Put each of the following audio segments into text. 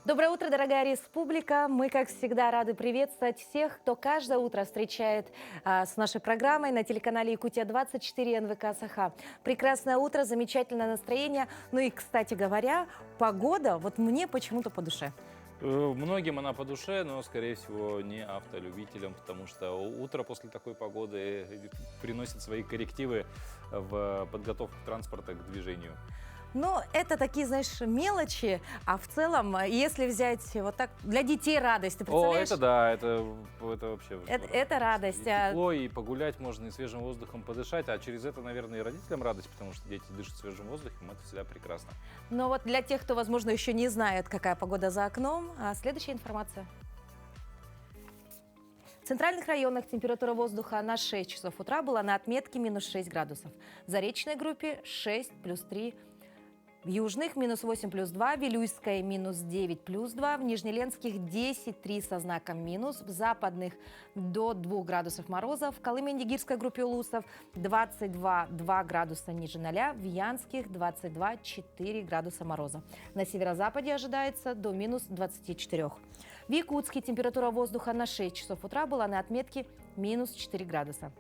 Доброе утро, дорогая республика! Мы, как всегда, рады приветствовать всех, кто каждое утро встречает с нашей программой на телеканале Якутия-24 НВК Саха. Прекрасное утро, замечательное настроение. Ну и, кстати говоря, погода вот мне почему-то по душе. Многим она по душе, но, скорее всего, не автолюбителям, потому что утро после такой погоды приносит свои коррективы в подготовку транспорта к движению. Но это такие, знаешь, мелочи, а в целом, если взять вот так, для детей радость, ты О, представляешь? это да, это вообще здорово. Это радость. И тепло, и погулять можно, и свежим воздухом подышать, а через это, наверное, и родителям радость, потому что дети дышат свежим воздухом, это всегда прекрасно. Но вот для тех, кто, возможно, еще не знает, какая погода за окном, следующая информация. В центральных районах температура воздуха на 6 часов утра была на отметке минус 6 градусов. В Заречной группе 6 плюс 3. В Южных минус 8 плюс 2, в Вилюйской минус 9 плюс 2, в Нижнеленских 10, 3 со знаком минус, в Западных до 2 градусов мороза, в Колыме-Нигирской группе Улусов 22, 2 градуса ниже 0, в Янских 22, 4 градуса мороза. На северо-западе ожидается до минус 24. В Якутске температура воздуха на 6 часов утра была на отметке минус 4 градуса.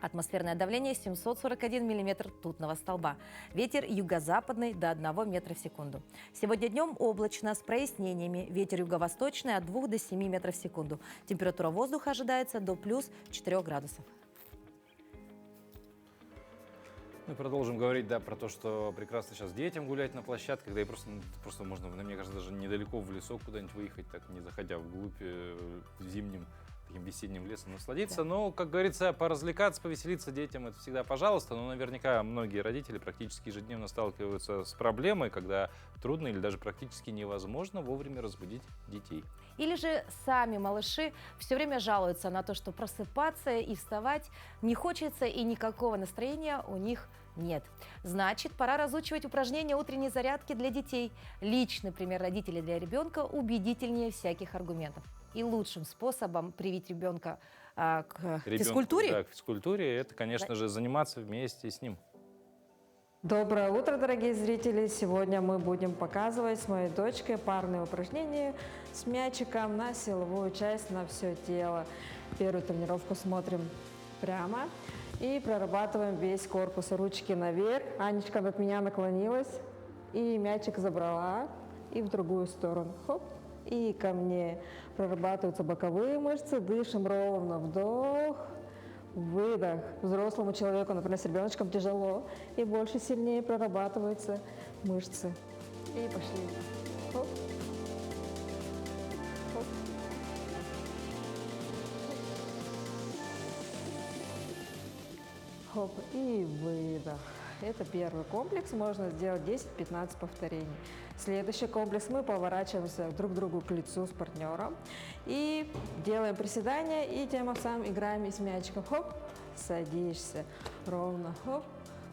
Атмосферное давление 741 миллиметр ртутного столба. Ветер юго-западный до 1 метра в секунду. Сегодня днем облачно с прояснениями. Ветер юго-восточный от 2 до 7 метров в секунду. Температура воздуха ожидается до плюс 4 градусов. Мы продолжим говорить, да, про то, что прекрасно сейчас детям гулять на площадках, да и просто можно, мне кажется, даже недалеко в лесок куда-нибудь выехать, так не заходя вглубь зимним таким весенним лесом насладиться. Да. Но, как говорится, поразвлекаться, повеселиться детям — это всегда пожалуйста. Но наверняка многие родители практически ежедневно сталкиваются с проблемой, когда трудно или даже практически невозможно вовремя разбудить детей. Или же сами малыши все время жалуются на то, что просыпаться и вставать не хочется и никакого настроения у них нет. Значит, пора разучивать упражнения утренней зарядки для детей. Личный пример родителей для ребенка убедительнее всяких аргументов. И лучшим способом привить ребенка к физкультуре. Да, к физкультуре, это, конечно же, заниматься вместе с ним. Доброе утро, дорогие зрители! Сегодня мы будем показывать с моей дочкой парные упражнения с мячиком на силовую часть, на все тело. Первую тренировку смотрим прямо и прорабатываем весь корпус. Ручки наверх. Анечка от меня наклонилась и мячик забрала. И в другую сторону. Хоп. И ко мне. Прорабатываются боковые мышцы. Дышим ровно. Вдох. Выдох. Взрослому человеку, например, с ребеночком тяжело. И больше сильнее прорабатываются мышцы. И пошли. Хоп. Хоп. Хоп. И выдох. Это первый комплекс, можно сделать 10-15 повторений. Следующий комплекс, мы поворачиваемся друг к другу к лицу с партнером и делаем приседания, и тем самым играем с мячиком. Хоп, садишься ровно, хоп,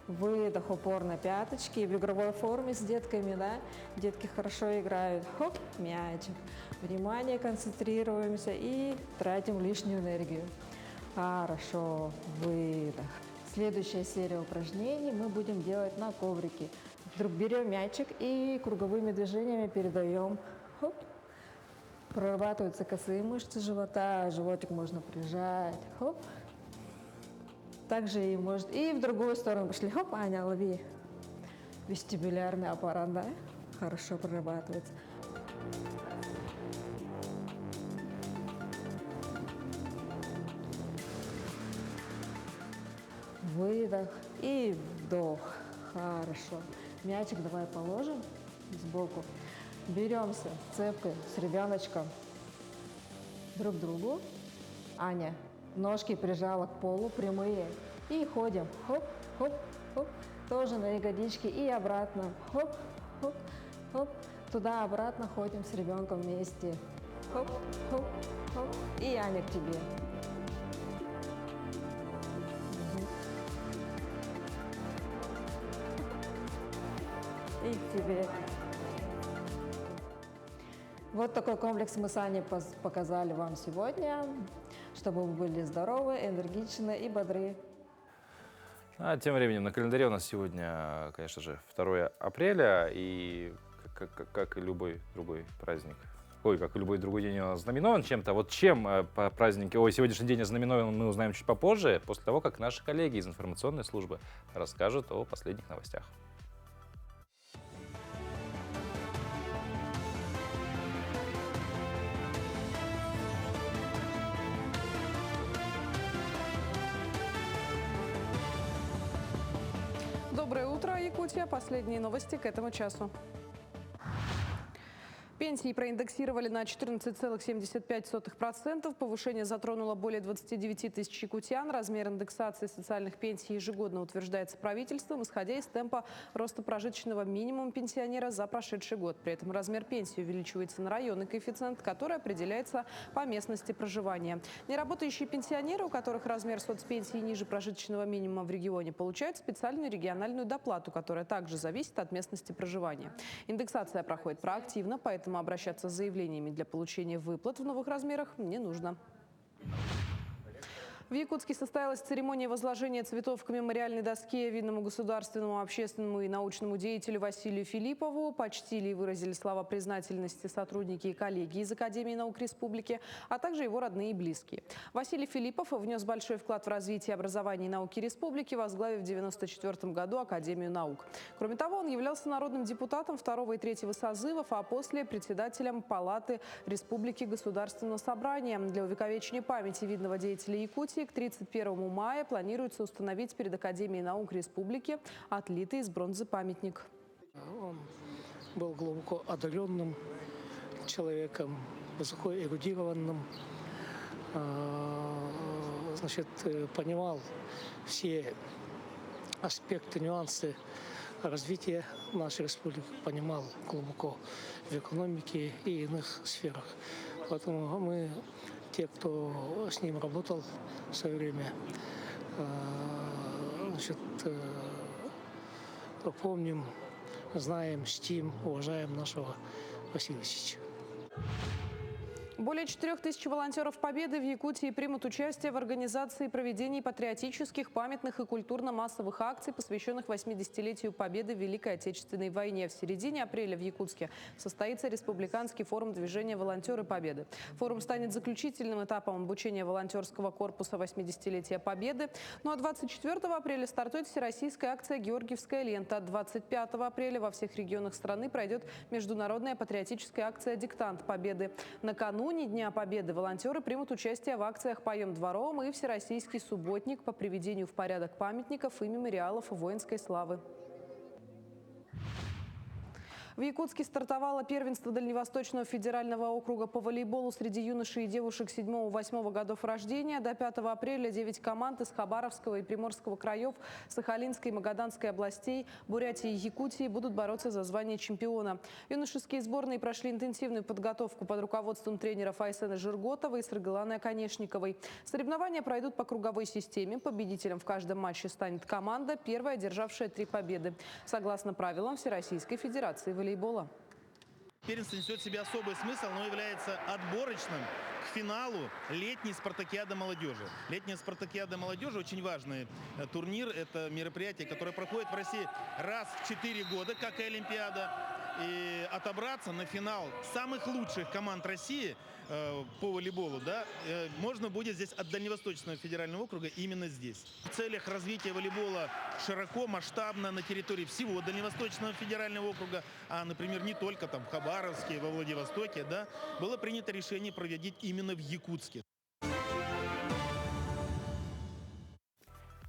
выдох, упор на пяточки, в игровой форме с детками, да, детки хорошо играют, хоп, мячик. Внимание, концентрируемся и тратим лишнюю энергию. Хорошо, выдох. Следующая серия упражнений мы будем делать на коврике. Вдруг берем мячик и круговыми движениями передаем. Хоп. Прорабатываются косые мышцы живота, животик можно прижать. Хоп. Также и может и в другую сторону пошли. Хоп, Аня, лови. Вестибулярный аппарат, да? Хорошо прорабатывается. Выдох и вдох. Хорошо. Мячик давай положим сбоку. Беремся цепкой с ребеночком друг к другу. Аня, ножки прижала к полу, прямые. И ходим. Хоп, хоп, хоп. Тоже на ягодички и обратно. Хоп, хоп, хоп. Туда-обратно ходим с ребенком вместе. Хоп, хоп, хоп. И Аня к тебе. И к тебе. Вот такой комплекс мы с Аней показали вам сегодня, чтобы вы были здоровы, энергичны и бодры. А тем временем на календаре у нас сегодня, конечно же, 2 апреля, и, как как и любой другой праздник. Ой, как и любой другой день он ознаменован чем-то. Вот чем по празднике, сегодняшний день ознаменован, мы узнаем чуть попозже, после того, как наши коллеги из информационной службы расскажут о последних новостях. Доброе утро, Якутия. Последние новости к этому часу. Пенсии проиндексировали на 14,75%. Повышение затронуло более 29 тысяч якутян. Размер индексации социальных пенсий ежегодно утверждается правительством, исходя из темпа роста прожиточного минимума пенсионера за прошедший год. При этом размер пенсии увеличивается на районный коэффициент, который определяется по местности проживания. Неработающие пенсионеры, у которых размер соцпенсии ниже прожиточного минимума в регионе, получают специальную региональную доплату, которая также зависит от местности проживания. Индексация проходит проактивно, поэтому обращаться с заявлениями для получения выплат в новых размерах не нужно. В Якутске состоялась церемония возложения цветов к мемориальной доске видному государственному, общественному и научному деятелю Василию Филиппову. Почтили и выразили слова признательности сотрудники и коллеги из Академии наук Республики, а также его родные и близкие. Василий Филиппов внес большой вклад в развитие образования и науки республики, возглавив в 1994 году Академию наук. Кроме того, он являлся народным депутатом 2 и 3 созывов, а после председателем Палаты Республики Государственного собрания. Для увековечения памяти видного деятеля Якутии к 31 мая планируется установить перед Академией наук Республики отлитый из бронзы памятник. Он был глубоко одаренным человеком, высоко эрудированным, понимал все аспекты, нюансы развития нашей республики, понимал глубоко в экономике и иных сферах. Поэтому мы, те, кто с ним работал в свое время, помним, знаем, чтим, уважаем нашего Василия Васильевича. Более 4000 волонтеров Победы в Якутии примут участие в организации и проведении патриотических, памятных и культурно-массовых акций, посвященных 80-летию Победы в Великой Отечественной войне. В середине апреля в Якутске состоится Республиканский форум движения «Волонтеры Победы». Форум станет заключительным этапом обучения волонтерского корпуса 80-летия Победы. Ну а 24 апреля стартует всероссийская акция «Георгиевская лента». 25 апреля во всех регионах страны пройдет международная патриотическая акция «Диктант Победы». Накануне Дня Победы волонтеры примут участие в акциях «Поем двором» и «Всероссийский субботник» по приведению в порядок памятников и мемориалов воинской славы. В Якутске стартовало первенство Дальневосточного федерального округа по волейболу среди юношей и девушек 7-8 годов рождения. До 5 апреля 9 команд из Хабаровского и Приморского краев, Сахалинской и Магаданской областей, Бурятии и Якутии будут бороться за звание чемпиона. Юношеские сборные прошли интенсивную подготовку под руководством тренеров Айсена Жирготова и Саргаланы Оконечниковой. Соревнования пройдут по круговой системе. Победителем в каждом матче станет команда, первая одержавшая 3 победы, согласно правилам Всероссийской Федерации волейбола. Первенство несет в себе особый смысл, но является отборочным к финалу летней спартакиады молодежи. Летняя спартакиада молодежи очень важный турнир. Это мероприятие, которое проходит в России раз в 4 года, как и Олимпиада. И отобраться на финал самых лучших команд России по волейболу, можно будет здесь от Дальневосточного федерального округа именно здесь. В целях развития волейбола широко, масштабно на территории всего Дальневосточного федерального округа, а, например, не только там в Хабаровске, во Владивостоке, было принято решение проводить именно в Якутске.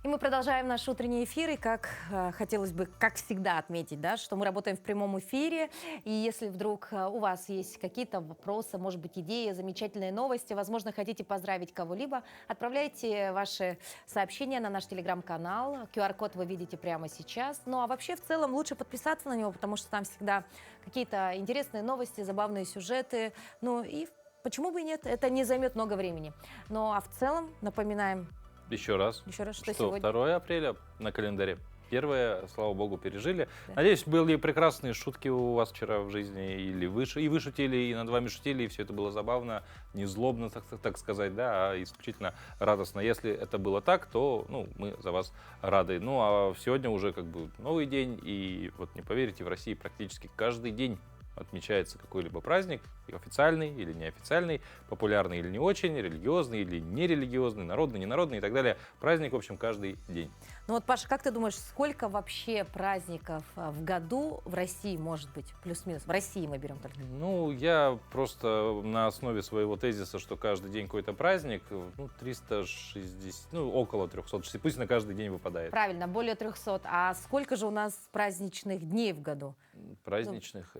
И мы продолжаем наш утренний эфир. И как хотелось бы, как всегда, отметить, что мы работаем в прямом эфире. И если вдруг у вас есть какие-то вопросы, может быть, идеи, замечательные новости, возможно, хотите поздравить кого-либо, отправляйте ваши сообщения на наш телеграм-канал. QR-код вы видите прямо сейчас. Ну а вообще, в целом, лучше подписаться на него, потому что там всегда какие-то интересные новости, забавные сюжеты. Ну и почему бы и нет? Это не займет много времени. Ну а в целом, напоминаем, Еще раз, что что сегодня? 2 апреля на календаре. Первое, слава богу, пережили. Да. Надеюсь, были прекрасные шутки у вас вчера в жизни. Или вы шутили, и над вами шутили, и все это было забавно, не злобно, так сказать, а исключительно радостно. Если это было так, то мы за вас рады. Ну, а сегодня уже новый день, и вот не поверите, в России практически каждый день отмечается какой-либо праздник, официальный или неофициальный, популярный или не очень, религиозный или нерелигиозный, народный, ненародный и так далее. Праздник, в общем, каждый день. Ну вот, Паша, как ты думаешь, сколько вообще праздников в году в России может быть? Плюс-минус. В России мы берем только. Ну, я просто на основе своего тезиса, что каждый день какой-то праздник, 360, около 360, пусть на каждый день выпадает. Правильно, более 300. А сколько же у нас праздничных дней в году? Праздничных?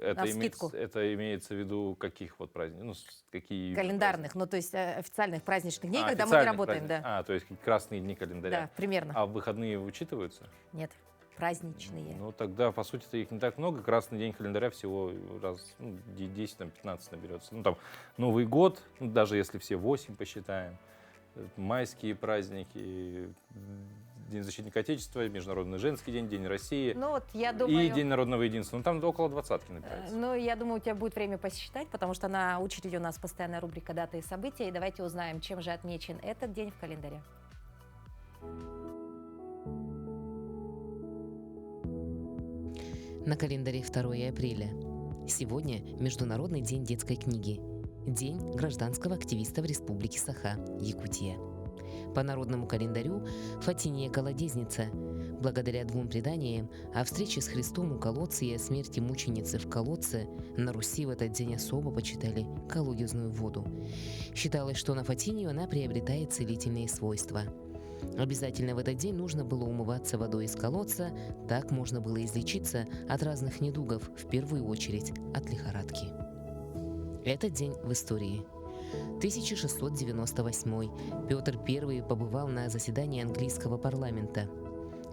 навскидку. Это имеется в виду каких вот праздников? Какие Календарных, ну то есть официальных праздничных дней, когда мы не официальных работаем. праздников. Да. То есть красные дни календаря. Да, примерно. А выходные учитываются? Нет, праздничные. Ну, тогда, по сути-то, их не так много. Красный день календаря всего раз 10-15 наберется. Ну, там, Новый год, даже если все 8 посчитаем, майские праздники, День защитника Отечества, Международный женский день, День России Ну вот я думаю... и День народного единства. Ну, там около 20 набирается. Ну, я думаю, у тебя будет время посчитать, потому что на очереди у нас постоянная рубрика «Даты и события». И давайте узнаем, чем же отмечен этот день в календаре. На календаре 2 апреля. Сегодня Международный день детской книги. День гражданского активиста в Республике Саха, Якутия. По народному календарю Фатиния Колодезница. Благодаря 2 преданиям о встрече с Христом у колодца и о смерти мученицы в колодце на Руси в этот день особо почитали колодезную воду. Считалось, что на Фатинию она приобретает целительные свойства. Обязательно в этот день нужно было умываться водой из колодца, так можно было излечиться от разных недугов, в первую очередь от лихорадки. Этот день в истории. 1698. Петр I побывал на заседании английского парламента.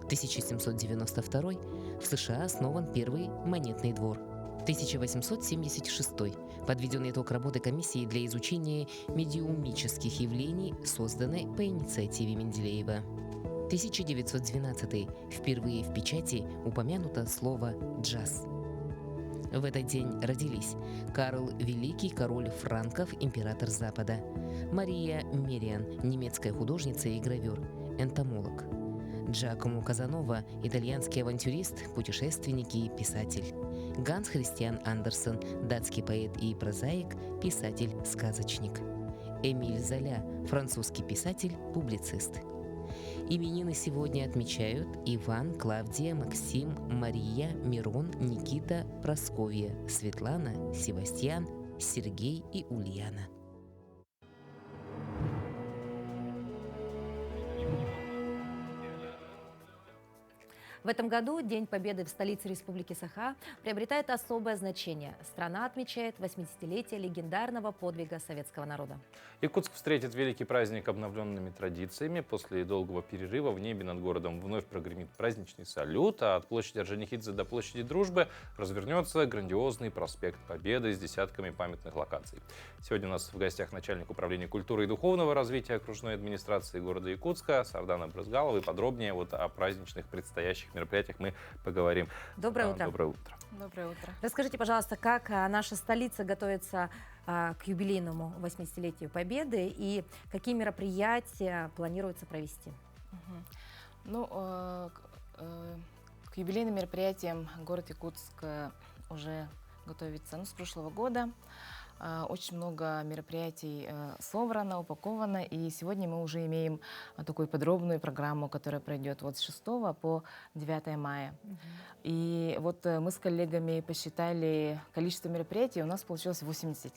1792. В США основан первый монетный двор. 1876. Подведен итог работы комиссии для изучения медиумических явлений, созданной по инициативе Менделеева. 1912. Впервые в печати упомянуто слово «джаз». В этот день родились Карл Великий, король франков, император Запада; Мария Мериан, немецкая художница и гравер, энтомолог; Джакомо Казанова, итальянский авантюрист, путешественник и писатель; Ганс Христиан Андерсен, датский поэт и прозаик, писатель-сказочник; Эмиль Золя, французский писатель, публицист. Именины сегодня отмечают Иван, Клавдия, Максим, Мария, Мирон, Никита, Прасковья, Светлана, Севастьян, Сергей и Ульяна. В этом году День Победы в столице Республики Саха приобретает особое значение. Страна отмечает 80-летие легендарного подвига советского народа. Якутск встретит великий праздник обновленными традициями. После долгого перерыва в небе над городом вновь прогремит праздничный салют, а от площади Орджоникидзе до площади Дружбы развернется грандиозный проспект Победы с десятками памятных локаций. Сегодня у нас в гостях начальник управления культуры и духовного развития окружной администрации города Якутска Сардана Брызгалова. И подробнее о праздничных предстоящих мероприятиях мы поговорим. Доброе утро. Доброе утро. Доброе утро. Расскажите, пожалуйста, как наша столица готовится к юбилейному 80-летию Победы и какие мероприятия планируется провести? Ну, к юбилейным мероприятиям город Якутск уже готовится с прошлого года. Очень много мероприятий собрано, упаковано, и сегодня мы уже имеем такую подробную программу, которая пройдет с 6 по 9 мая. И вот мы с коллегами посчитали количество мероприятий, у нас получилось 80.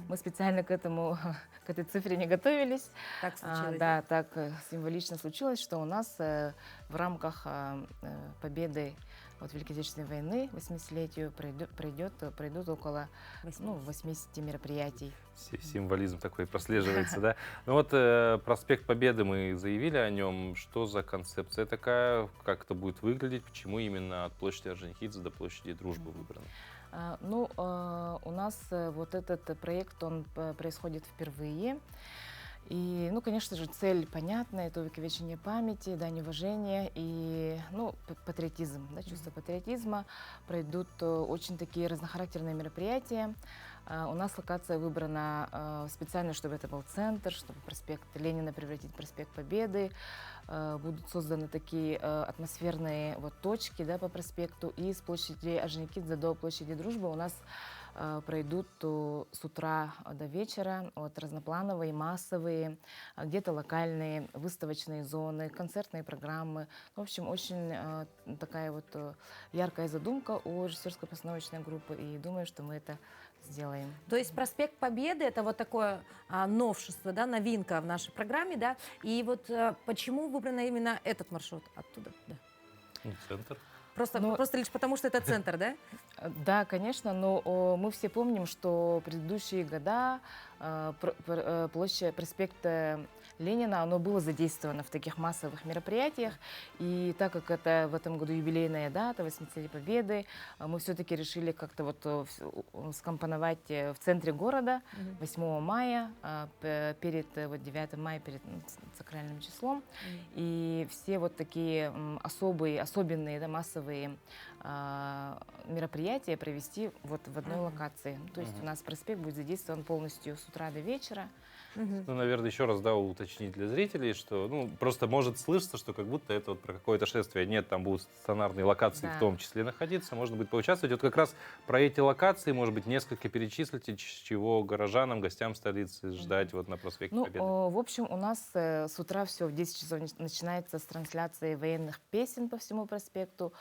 Мы специально к этой цифре не готовились. Так случилось. Да, так символично случилось, что у нас в рамках победы Великой Отечественной войны, 80-летию, пройдут около 80 мероприятий. Символизм такой прослеживается, да? Ну проспект Победы, мы заявили о нем. Что за концепция такая? Как это будет выглядеть? Почему именно от площади Орджоникидзе до площади Дружбы выбрано? У нас этот проект, он происходит впервые. И, конечно же, цель понятная, это увековечение памяти, дань уважения и, патриотизм, чувство патриотизма. Пройдут очень такие разнохарактерные мероприятия. У нас локация выбрана специально, чтобы это был центр, чтобы проспект Ленина превратить в проспект Победы. Будут созданы такие атмосферные вот точки, да, по проспекту. И с площади Орджоникидзе до площади Дружбы у нас пройдут с утра до вечера вот разноплановые, массовые, где-то локальные, выставочные зоны, концертные программы. В общем, очень такая вот яркая задумка у режиссерско-постановочной группы, и думаю, что мы это сделаем. То есть проспект Победы — это вот такое новшество, да, новинка в нашей программе, да. И вот почему выбран именно этот маршрут оттуда? Да. Ну, центр. Просто лишь потому, что это центр, да? Да, конечно, но мы все помним, что предыдущие года площадь проспекта Ленина, оно было задействовано в таких массовых мероприятиях. И так как это в этом году юбилейная дата, 80-летие Победы, мы все-таки решили как-то вот скомпоновать в центре города 8 мая, перед вот 9 мая, перед сакральным числом. И все вот такие особенные, да, массовые мероприятия провести вот в одной локации. То есть у нас проспект будет задействован полностью с утра до вечера. Ну, наверное, еще раз, да, уточнить для зрителей, что, ну, просто может слышаться, что как будто это вот про какое-то шествие. Нет, там будут стационарные локации в том числе находиться, можно будет поучаствовать. Вот как раз про эти локации, может быть, несколько перечислите, чего горожанам, гостям столицы ждать вот на проспекте Победы. В общем, у нас с утра все в 10 часов начинается с трансляции военных песен по всему проспекту.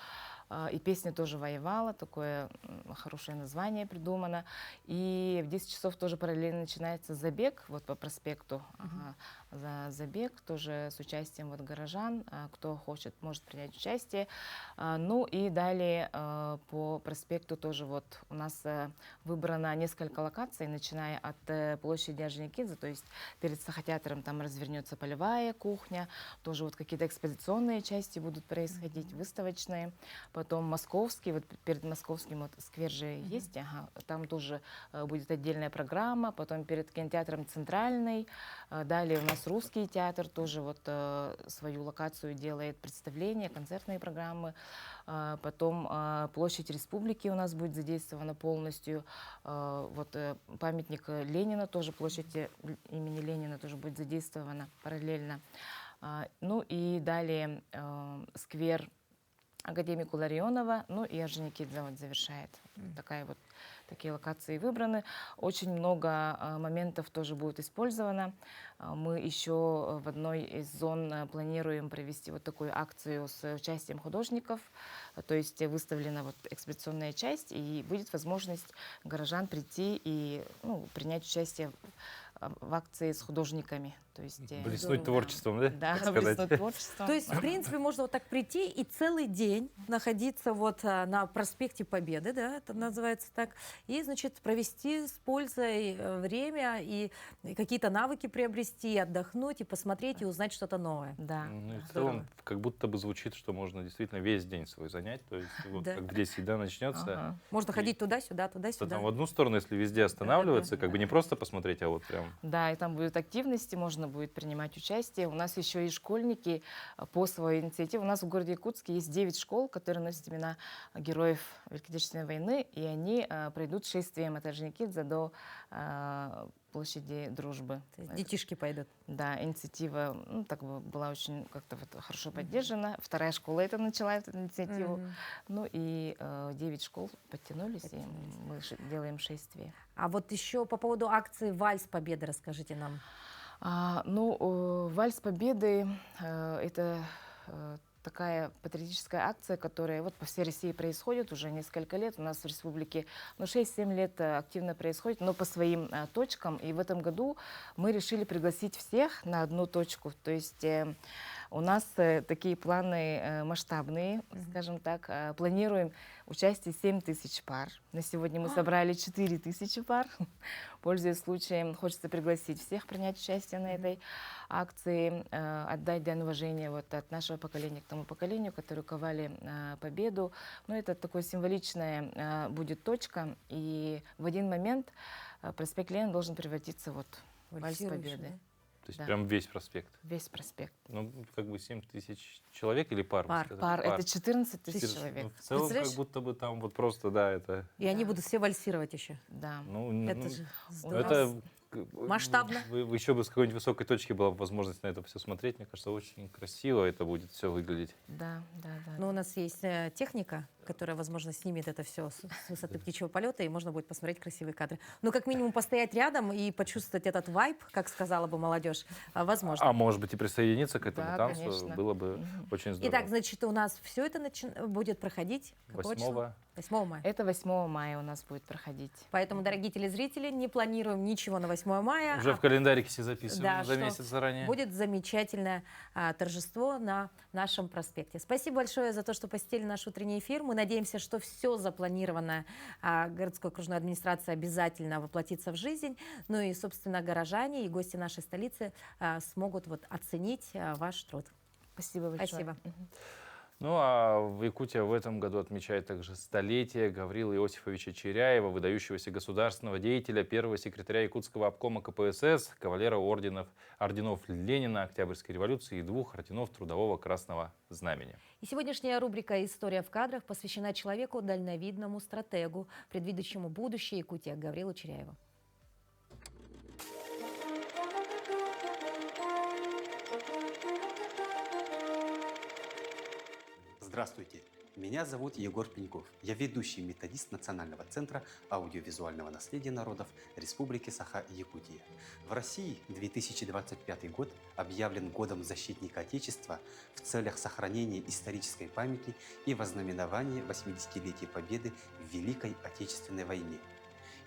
И песня тоже воевала, такое хорошее название придумано. И в 10 часов тоже параллельно начинается забег вот по проспекту. Забег тоже с участием вот горожан, кто хочет, может принять участие. Ну и далее по проспекту тоже вот у нас выбрано несколько локаций, начиная от площади Орджоникидзе, то есть перед Сахатеатром там развернется полевая кухня, тоже вот какие-то экспозиционные части будут происходить, выставочные. Потом Московский, вот перед Московским вот сквер же есть, там тоже будет отдельная программа. Потом перед кинотеатром Центральный, далее у нас Русский театр тоже вот свою локацию делает, представления, концертные программы. Потом площадь Республики у нас будет задействована полностью. Вот памятник Ленина, тоже площадь имени Ленина тоже будет задействована параллельно. Ну и далее сквер академику Ларионова, ну и Орджоникидзе вот завершает. Такие локации выбраны. Очень много моментов тоже будет использовано. Мы еще в одной из зон планируем провести вот такую акцию с участием художников. То есть выставлена вот экспозиционная часть, и будет возможность горожан прийти и принять участие в акции с художниками. То есть, блеснуть творчеством, да? Да, блеснуть творчеством. То есть, в принципе, можно вот так прийти и целый день находиться вот на проспекте Победы, да, это называется так, и, значит, провести с пользой время и какие-то навыки приобрести, и отдохнуть, и посмотреть, и узнать что-то новое. Да. Ну, и в целом, как будто бы звучит, что можно действительно весь день свой занять, то есть вот как в 10 начнется. Можно ходить туда-сюда, туда-сюда. Там в одну сторону, если везде останавливаться, как бы не просто посмотреть, а вот прям... Да, и там будут активности, можно будет принимать участие. У нас еще и школьники по своей инициативе. У нас в городе Якутске есть 9 школ, которые носят имена героев Великой Отечественной войны, и они пройдут шествием от Орджоникидзе до площади Дружбы. Детишки пойдут. Да, инициатива была очень как-то вот хорошо поддержана. Вторая школа это начала эту инициативу. Ну и 9 школ подтянулись, и мы делаем шествие. А вот еще по поводу акции «Вальс Победы» расскажите нам. «Вальс Победы» — это такая патриотическая акция, которая вот по всей России происходит уже несколько лет. У нас в республике 6-7 лет активно происходит, но по своим точкам. И в этом году мы решили пригласить всех на одну точку. То есть у нас такие планы масштабные, скажем так. Планируем участие 7 тысяч пар. На сегодня мы собрали 4 тысячи пар. Пользуясь случаем, хочется пригласить всех принять участие на этой акции, отдать дань уважения вот от нашего поколения к тому поколению, которые ковали победу. Но это такое символичная будет точка, и в один момент проспект Ленина должен превратиться вот в Вальс Победы. То есть Да. прям весь проспект. Весь проспект. Ну, как бы 7 тысяч человек или пар? вы Пар. сказали? Пар, это 14 тысяч 14. человек. Ну, в целом, как Представляешь? будто бы там вот просто, да, это... И они Да. будут все вальсировать еще. Да. Ну, Это ну, же у здорово. это Масштабно. Еще бы с какой-нибудь высокой точки была бы возможность на это все смотреть. Мне кажется, очень красиво это будет все выглядеть. Да, да, да. Но у нас есть техника, которая, возможно, снимет это все с высоты птичьего полета, и можно будет посмотреть красивые кадры. Ну, как минимум, постоять рядом и почувствовать этот вайб, как сказала бы молодежь, возможно. А может быть и присоединиться к этому Да, танцу конечно. было бы очень здорово. Итак, значит, у нас все это будет проходить какого числа? 8 мая. Это 8 мая у нас будет проходить. Поэтому, дорогие телезрители, не планируем ничего на 8 мая. Уже а в календарике все записываем Да, за что месяц заранее. будет замечательное торжество на нашем проспекте. Спасибо большое за то, что посетили наш утренний эфир. Мы надеемся, что все запланированное городской окружной администрацией обязательно воплотится в жизнь. Ну и, собственно, горожане и гости нашей столицы смогут оценить ваш труд. Спасибо большое. Спасибо. Ну а в Якутия в этом году отмечает также столетие Гаврилы Иосифовича Черяева, выдающегося государственного деятеля, первого секретаря Якутского обкома КПСС, кавалера орденов Ленина, Октябрьской революции и 2 орденов Трудового Красного Знамени. И сегодняшняя рубрика «История в кадрах» посвящена человеку дальновидному стратегу, предвидящему будущее Якутии Гаврилу Черяеву. Здравствуйте, меня зовут Егор Пеньков. Я ведущий методист Национального центра аудиовизуального наследия народов Республики Саха-Якутия. В России 2025 год объявлен годом защитника Отечества в целях сохранения исторической памяти и вознаменования 80-летия Победы в Великой Отечественной войне.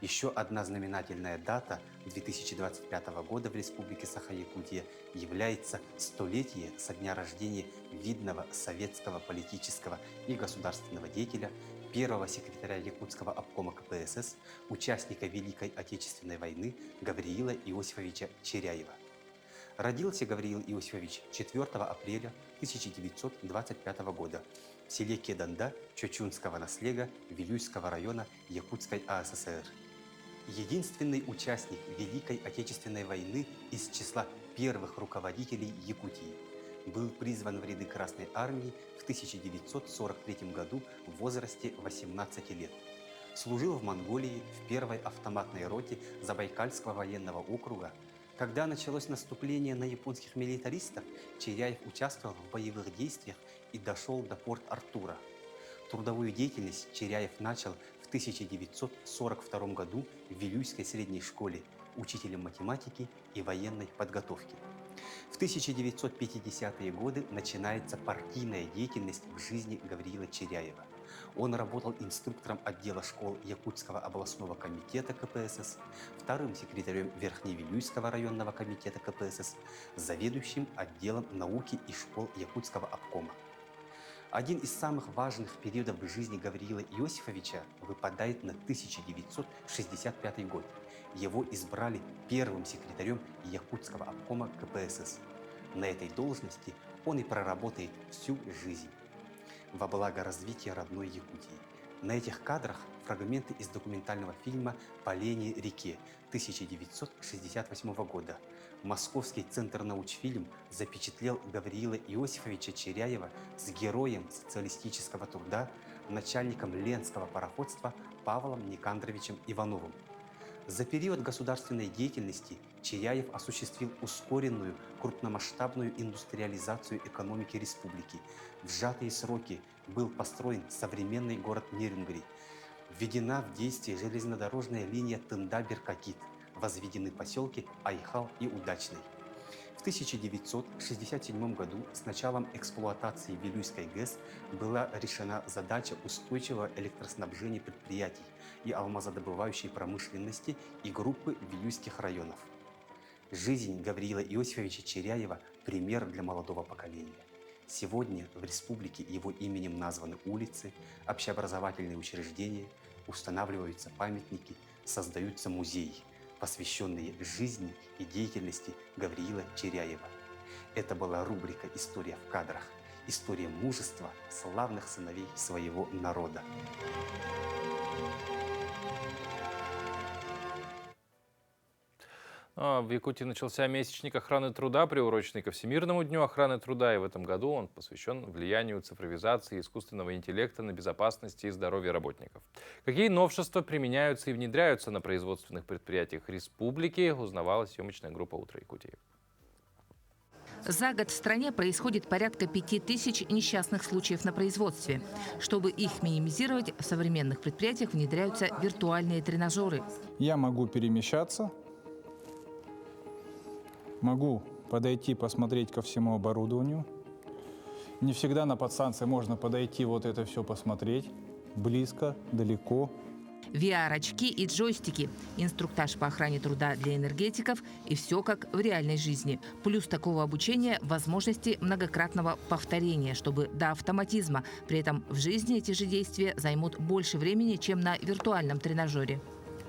Еще одна знаменательная дата 2025 года в Республике Саха-Якутия является столетие со дня рождения видного советского политического и государственного деятеля, первого секретаря Якутского обкома КПСС, участника Великой Отечественной войны Гавриила Иосифовича Черяева. Родился Гавриил Иосифович 4 апреля 1925 года в селе Кеданда Чочунского наслега Вилюйского района Якутской АССР. Единственный участник Великой Отечественной войны из числа первых руководителей Якутии. Был призван в ряды Красной Армии в 1943 году в возрасте 18 лет. Служил в Монголии в первой автоматной роте Забайкальского военного округа. Когда началось наступление на японских милитаристов, Черяев участвовал в боевых действиях и дошел до Порт-Артура. Трудовую деятельность Черяев начал в 1942 году в Вилюйской средней школе учителем математики и военной подготовки. В 1950-е годы начинается партийная деятельность в жизни Гавриила Черяева. Он работал инструктором отдела школ Якутского областного комитета КПСС, вторым секретарем Верхневилюйского районного комитета КПСС, заведующим отделом науки и школ Якутского обкома. Один из самых важных периодов в жизни Гавриила Иосифовича выпадает на 1965 год. Его избрали первым секретарем Якутского обкома КПСС. На этой должности он и проработает всю жизнь во благо развития родной Якутии. На этих кадрах фрагменты из документального фильма «По Лене-реке» 1968 года. Московский центр научфильм запечатлел Гавриила Иосифовича Черяева с героем социалистического труда, начальником Ленского пароходства Павлом Никандровичем Ивановым. За период государственной деятельности Черяев осуществил ускоренную крупномасштабную индустриализацию экономики республики. В сжатые сроки был построен современный город Нерюнгри. Введена в действие железнодорожная линия Тында-Беркакит. Возведены поселки Айхал и Удачный. В 1967 году с началом эксплуатации Вилюйской ГЭС была решена задача устойчивого электроснабжения предприятий и алмазодобывающей промышленности и группы Вилюйских районов. Жизнь Гавриила Иосифовича Черяева – пример для молодого поколения. Сегодня в республике его именем названы улицы, общеобразовательные учреждения, устанавливаются памятники, создаются музеи, посвященные жизни и деятельности Гавриила Черяева. Это была рубрика «История в кадрах», история мужества славных сыновей своего народа. В Якутии начался месячник охраны труда, приуроченный ко Всемирному дню охраны труда. И в этом году он посвящен влиянию цифровизации и искусственного интеллекта на безопасность и здоровье работников. Какие новшества применяются и внедряются на производственных предприятиях республики, узнавала съемочная группа «Утро Якутии». За год в стране происходит порядка 5000 несчастных случаев на производстве. Чтобы их минимизировать, в современных предприятиях внедряются виртуальные тренажеры. Я могу перемещаться, могу подойти, посмотреть ко всему оборудованию. Не всегда на подстанции можно подойти, вот это все посмотреть близко, далеко. VR-очки и джойстики, инструктаж по охране труда для энергетиков и все как в реальной жизни. Плюс такого обучения – возможности многократного повторения, чтобы до автоматизма. При этом в жизни эти же действия займут больше времени, чем на виртуальном тренажере.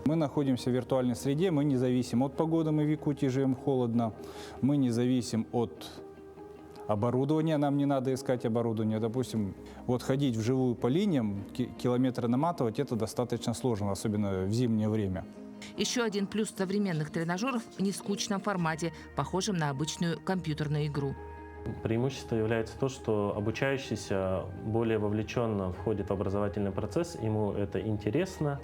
Мы находимся в виртуальной среде, мы не зависим от погоды, мы в Якутии живем холодно, мы не зависим от оборудования, нам не надо искать оборудование. Допустим, вот ходить вживую по линиям, километры наматывать, это достаточно сложно, особенно в зимнее время. Еще один плюс современных тренажеров в нескучном формате, похожем на обычную компьютерную игру. Преимущество является то, что обучающийся более вовлеченно входит в образовательный процесс, ему это интересно,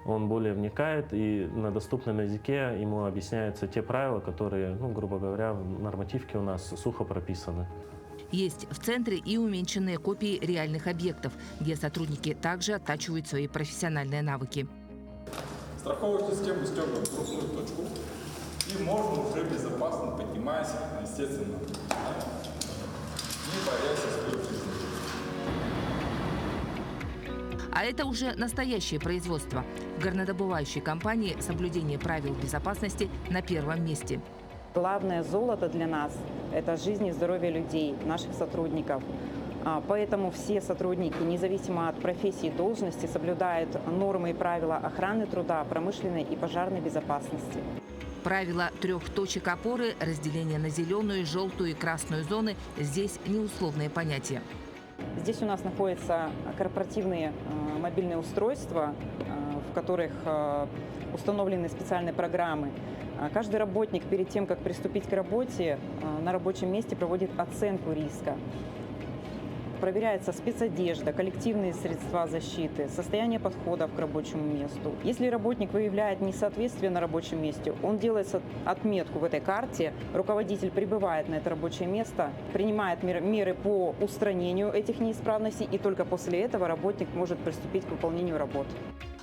он более вникает, и на доступном языке ему объясняются те правила, которые, грубо говоря, в нормативке у нас сухо прописаны. Есть в центре и уменьшенные копии реальных объектов, где сотрудники также оттачивают свои профессиональные навыки. Страховую систему стегнем в крупную точку, и можно уже безопасно, поднимаясь, естественно, не боясь своей жизни. А это уже настоящее производство. В горнодобывающей компании соблюдение правил безопасности на первом месте. Главное золото для нас – это жизнь и здоровье людей, наших сотрудников. Поэтому все сотрудники, независимо от профессии и должности, соблюдают нормы и правила охраны труда, промышленной и пожарной безопасности. Правило 3 точек опоры, разделение на зеленую, желтую и красную зоны – здесь неусловные понятия. Здесь у нас находятся корпоративные мобильные устройства, в которых установлены специальные программы. Каждый работник перед тем, как приступить к работе, на рабочем месте проводит оценку риска. Проверяется спецодежда, коллективные средства защиты, состояние подходов к рабочему месту. Если работник выявляет несоответствие на рабочем месте, он делает отметку в этой карте, руководитель прибывает на это рабочее место, принимает меры по устранению этих неисправностей, и только после этого работник может приступить к выполнению работ.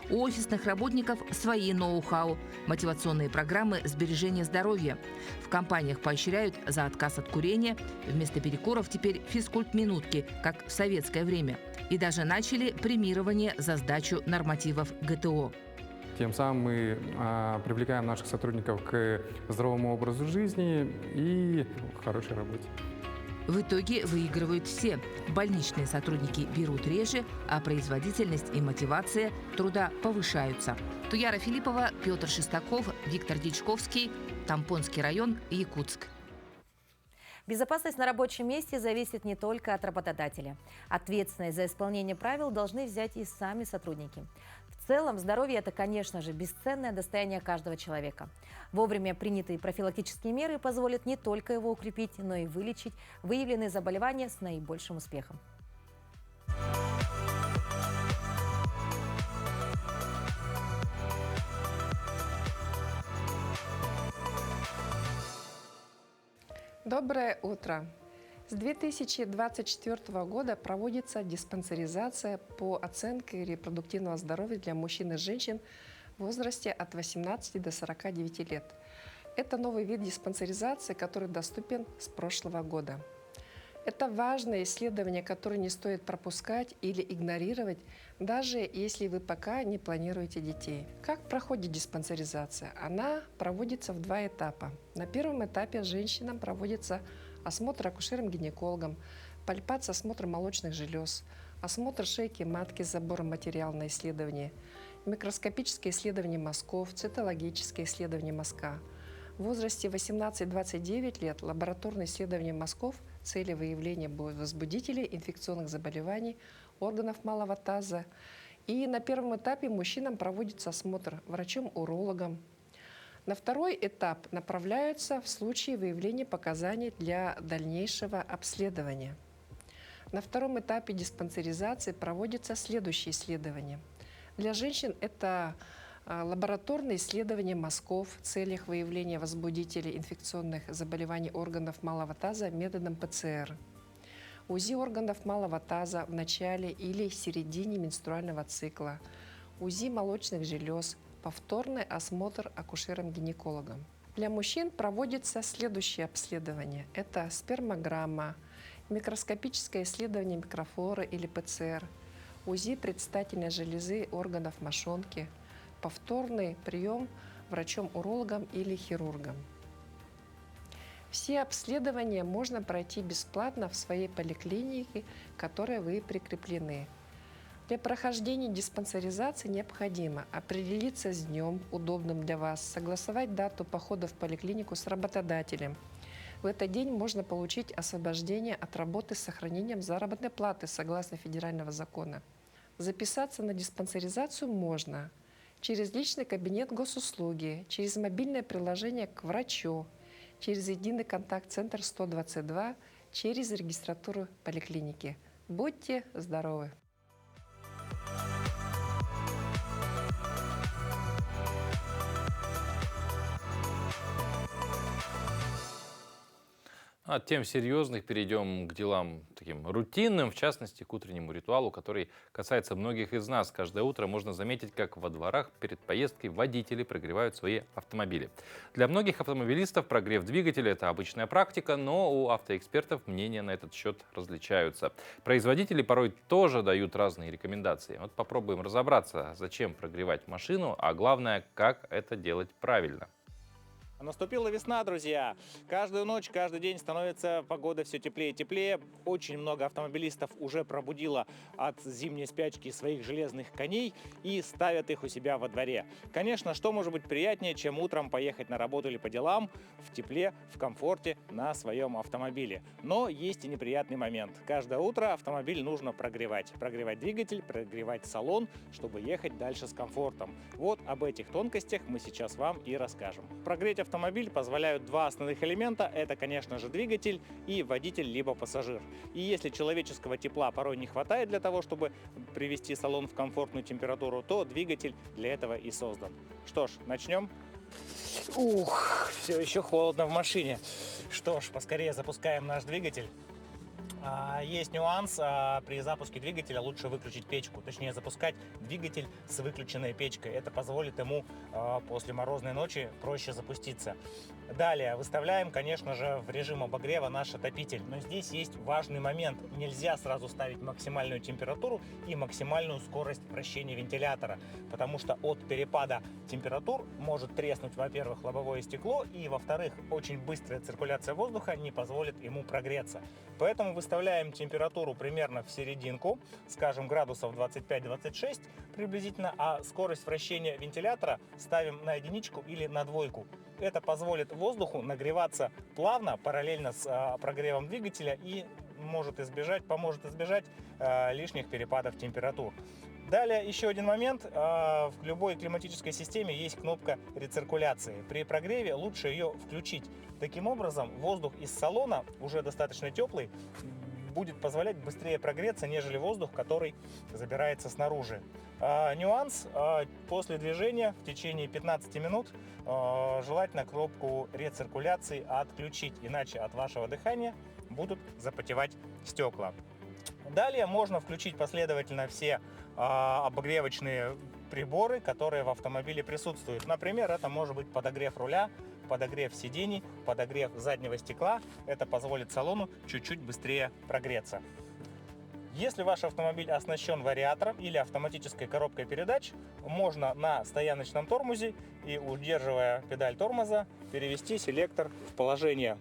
У офисных работников свои ноу-хау, мотивационные программы сбережения здоровья. В компаниях поощряют за отказ от курения. Вместо перекуров теперь физкульт-минутки, как в советское время. И даже начали премирование за сдачу нормативов ГТО. Тем самым мы привлекаем наших сотрудников к здоровому образу жизни и к хорошей работе. В итоге выигрывают все. Больничные сотрудники берут реже, а производительность и мотивация труда повышаются. Туяра Филиппова, Петр Шестаков, Виктор Дичковский, Тампонский район, Якутск. Безопасность на рабочем месте зависит не только от работодателя. Ответственность за исполнение правил должны взять и сами сотрудники. В целом, здоровье – это, конечно же, бесценное достояние каждого человека. Вовремя принятые профилактические меры позволят не только его укрепить, но и вылечить выявленные заболевания с наибольшим успехом. Доброе утро! С 2024 года проводится диспансеризация по оценке репродуктивного здоровья для мужчин и женщин в возрасте от 18 до 49 лет. Это новый вид диспансеризации, который доступен с прошлого года. Это важное исследование, которое не стоит пропускать или игнорировать, даже если вы пока не планируете детей. Как проходит диспансеризация? Она проводится в 2 этапа. На первом этапе женщинам проводится осмотр акушером-гинекологом, пальпация, осмотр молочных желез, осмотр шейки матки с забором материала на исследование, микроскопическое исследование мозгов, цитологическое исследование мозга. В возрасте 18-29 лет лабораторное исследование мозгов с целью выявления возбудителей инфекционных заболеваний, органов малого таза. И на первом этапе мужчинам проводится осмотр врачом-урологом. На второй этап направляются в случае выявления показаний для дальнейшего обследования. На втором этапе диспансеризации проводятся следующие исследования. Для женщин это лабораторные исследования мазков в целях выявления возбудителей инфекционных заболеваний органов малого таза методом ПЦР. УЗИ органов малого таза в начале или середине менструального цикла. УЗИ молочных желез. Повторный осмотр акушером-гинекологом. Для мужчин проводится следующее обследование. Это спермограмма, микроскопическое исследование микрофлоры или ПЦР, УЗИ предстательной железы органов мошонки, повторный прием врачом-урологом или хирургом. Все обследования можно пройти бесплатно в своей поликлинике, к которой вы прикреплены. Для прохождения диспансеризации необходимо определиться с днем, удобным для вас, согласовать дату похода в поликлинику с работодателем. В этот день можно получить освобождение от работы с сохранением заработной платы согласно федерального закона. Записаться на диспансеризацию можно через личный кабинет госуслуги, через мобильное приложение к врачу, через единый контакт-центр 122, через регистратуру поликлиники. Будьте здоровы! От тем серьезных перейдем к делам таким рутинным, в частности, к утреннему ритуалу, который касается многих из нас. Каждое утро можно заметить, как во дворах перед поездкой водители прогревают свои автомобили. Для многих автомобилистов прогрев двигателя – это обычная практика, но у автоэкспертов мнения на этот счет различаются. Производители порой тоже дают разные рекомендации. Вот попробуем разобраться, зачем прогревать машину, а главное, как это делать правильно. Наступила весна, друзья. Каждую ночь, каждый день становится погода все теплее и теплее. Очень много автомобилистов уже пробудило от зимней спячки своих железных коней и ставят их у себя во дворе. Конечно, что может быть приятнее, чем утром поехать на работу или по делам в тепле, в комфорте на своем автомобиле. Но есть и неприятный момент. Каждое утро автомобиль нужно прогревать. Прогревать двигатель, прогревать салон, чтобы ехать дальше с комфортом. Вот об этих тонкостях мы сейчас вам и расскажем. Прогреть автомобиль позволяют два основных элемента. Это, конечно же, двигатель и водитель либо пассажир. И если человеческого тепла порой не хватает для того, чтобы привести салон в комфортную температуру, то двигатель для этого и создан. Что ж, начнем. Ух, все еще холодно в машине. Что ж, поскорее запускаем наш двигатель. Есть нюанс, при запуске двигателя лучше выключить печку, точнее запускать двигатель с выключенной печкой. Это позволит ему после морозной ночи проще запуститься. Далее выставляем, конечно же, в режим обогрева наш отопитель. Но здесь есть важный момент. Нельзя сразу ставить максимальную температуру и максимальную скорость вращения вентилятора, потому что от перепада температур может треснуть, во-первых, лобовое стекло, и, во-вторых, очень быстрая циркуляция воздуха не позволит ему прогреться. Поэтому выставляем температуру примерно в серединку, скажем, градусов 25-26 приблизительно, а скорость вращения вентилятора ставим на единичку или на двойку. Это позволит воздуху нагреваться плавно, параллельно с прогревом двигателя и поможет избежать лишних перепадов температур. Далее еще один момент. В любой климатической системе есть кнопка рециркуляции. При прогреве лучше ее включить. Таким образом, воздух из салона, уже достаточно теплый, будет позволять быстрее прогреться, нежели воздух, который забирается снаружи. Нюанс: после движения в течение 15 минут желательно кнопку рециркуляции отключить, иначе от вашего дыхания будут запотевать стекла. Далее можно включить последовательно все обогревочные приборы, которые в автомобиле присутствуют. Например, это может быть подогрев руля, подогрев сидений, подогрев заднего стекла. Это позволит салону чуть-чуть быстрее прогреться. Если ваш автомобиль оснащен вариатором или автоматической коробкой передач, можно на стояночном тормозе и, удерживая педаль тормоза, перевести селектор в положение